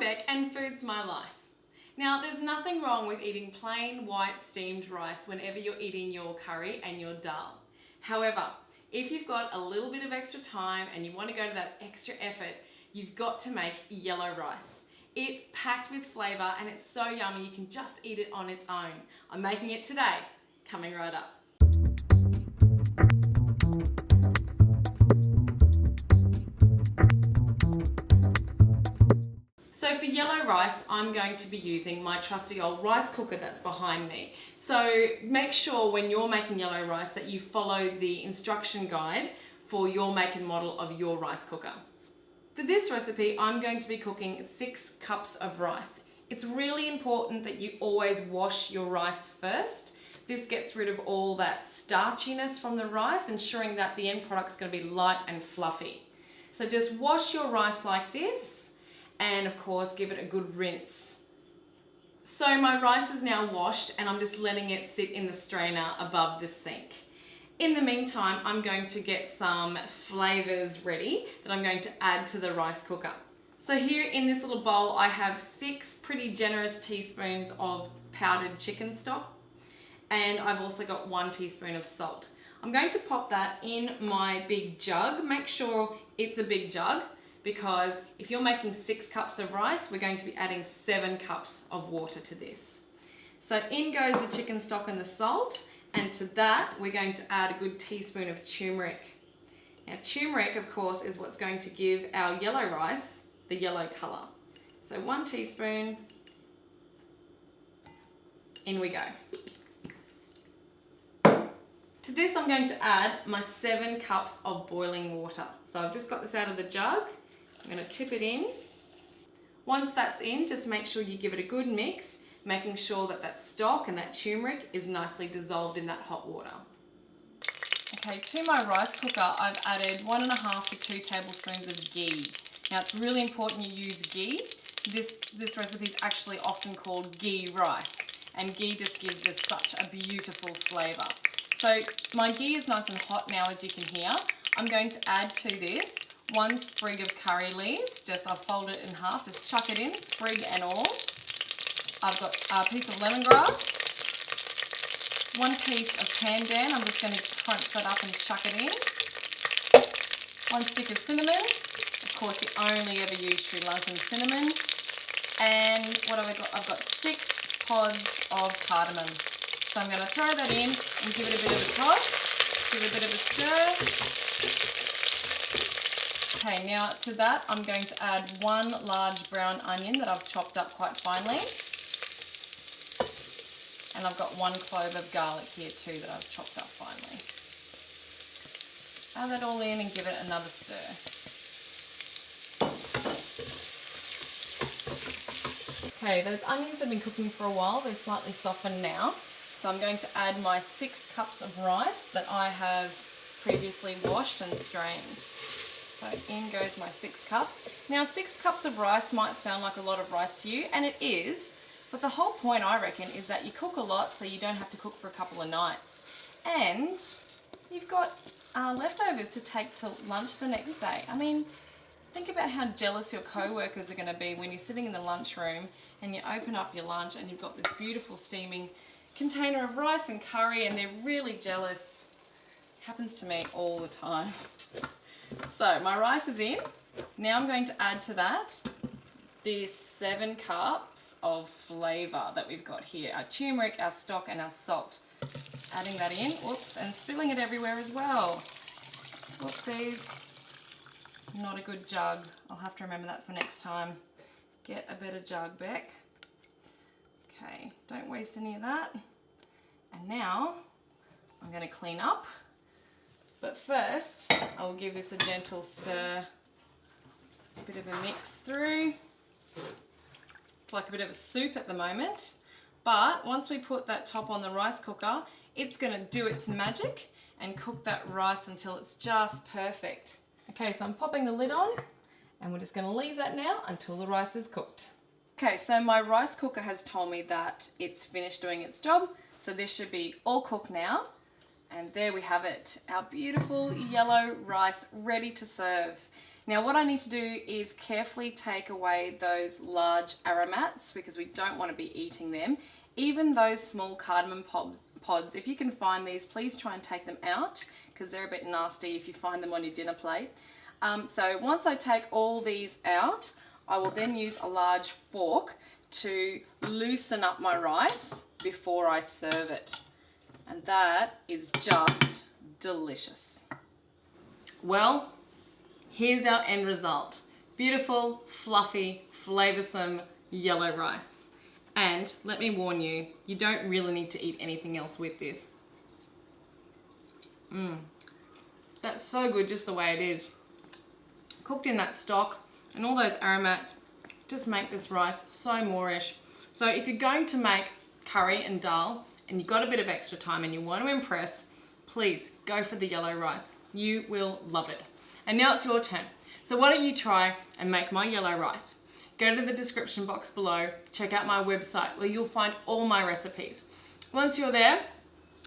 Beck and food's my life. Now there's nothing wrong with eating plain white steamed rice whenever you're eating your curry and your dal. However, if you've got a little bit of extra time and you want to go to that extra effort, you've got to make yellow rice. It's packed with flavour and it's so yummy you can just eat it on its own. I'm making it today, coming right up. So for yellow rice, I'm going to be using my trusty old rice cooker that's behind me. So make sure when you're making yellow rice that you follow the instruction guide for your make and model of your rice cooker. For this recipe, I'm going to be cooking 6 cups of rice. It's really important that you always wash your rice first. This gets rid of all that starchiness from the rice, ensuring that the end product's going to be light and fluffy. So just wash your rice like this. And of course, give it a good rinse. So my rice is now washed and I'm just letting it sit in the strainer above the sink. In the meantime, I'm going to get some flavors ready that I'm going to add to the rice cooker. So here in this little bowl, I have 6 pretty generous teaspoons of powdered chicken stock. And I've also got 1 teaspoon of salt. I'm going to pop that in my big jug. Make sure it's a big jug, because if you're making 6 cups of rice, we're going to be adding 7 cups of water to this. So in goes the chicken stock and the salt, and to that we're going to add a good teaspoon of turmeric. Now turmeric, of course, is what's going to give our yellow rice the yellow colour. So 1 teaspoon, in we go. To this I'm going to add my 7 cups of boiling water. So I've just got this out of the jug. I'm going to tip it in. Once that's in, just make sure you give it a good mix, making sure that that stock and that turmeric is nicely dissolved in that hot water. Okay, to my rice cooker, I've added 1.5 to 2 tablespoons of ghee. Now it's really important you use ghee. This recipe is actually often called ghee rice, and ghee just gives it such a beautiful flavour. So my ghee is nice and hot now, as you can hear. I'm going to add to this 1 sprig of curry leaves. I'll fold it in half, just chuck it in, sprig and all. I've got a piece of lemongrass, 1 piece of pandan. I'm just going to crunch that up and chuck it in. 1 stick of cinnamon. Of course, you only ever use Sri Lankan cinnamon. And what have I got? I've got 6 pods of cardamom. So I'm going to throw that in and give it a bit of a toss, give it a bit of a stir. Okay, now to that I'm going to add 1 large brown onion that I've chopped up quite finely. And I've got 1 clove of garlic here too that I've chopped up finely. Add that all in and give it another stir. Okay, those onions have been cooking for a while. They're slightly softened now. So I'm going to add my 6 cups of rice that I have previously washed and strained. So in goes my 6 cups. Now 6 cups of rice might sound like a lot of rice to you, and it is, but the whole point, I reckon, is that you cook a lot so you don't have to cook for a couple of nights. And you've got leftovers to take to lunch the next day. I mean, think about how jealous your co-workers are going to be when you're sitting in the lunchroom and you open up your lunch and you've got this beautiful steaming container of rice and curry, and they're really jealous. It happens to me all the time. So my rice is in. Now I'm going to add to that the 7 cups of flavour that we've got here. Our turmeric, our stock and our salt. Adding that in, whoops, and spilling it everywhere as well. Whoopsies. Not a good jug. I'll have to remember that for next time. Get a better jug, Beck. Okay, don't waste any of that. And now I'm going to clean up. But first, I will give this a gentle stir, a bit of a mix through. It's like a bit of a soup at the moment, but once we put that top on the rice cooker, it's going to do its magic and cook that rice until it's just perfect. Okay, so I'm popping the lid on, and we're just going to leave that now until the rice is cooked. Okay, so my rice cooker has told me that it's finished doing its job, so this should be all cooked now. And there we have it, our beautiful yellow rice ready to serve. Now what I need to do is carefully take away those large aromats because we don't want to be eating them. Even those small cardamom pods, if you can find these, please try and take them out because they're a bit nasty if you find them on your dinner plate. So once I take all these out, I will then use a large fork to loosen up my rice before I serve it. And that is just delicious. Well, here's our end result. Beautiful, fluffy, flavoursome yellow rice. And let me warn you, you don't really need to eat anything else with this. That's so good just the way it is. Cooked in that stock and all those aromats just make this rice so moreish. So if you're going to make curry and dal and you've got a bit of extra time and you want to impress, please go for the yellow rice. You will love it. And now it's your turn. So why don't you try and make my yellow rice? Go to the description box below, check out my website where you'll find all my recipes. Once you're there,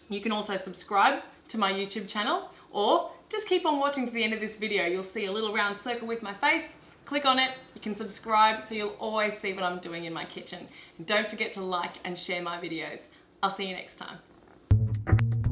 you can also subscribe to my YouTube channel or just keep on watching to the end of this video. You'll see a little round circle with my face. Click on it, you can subscribe so you'll always see what I'm doing in my kitchen. And don't forget to like and share my videos. I'll see you next time.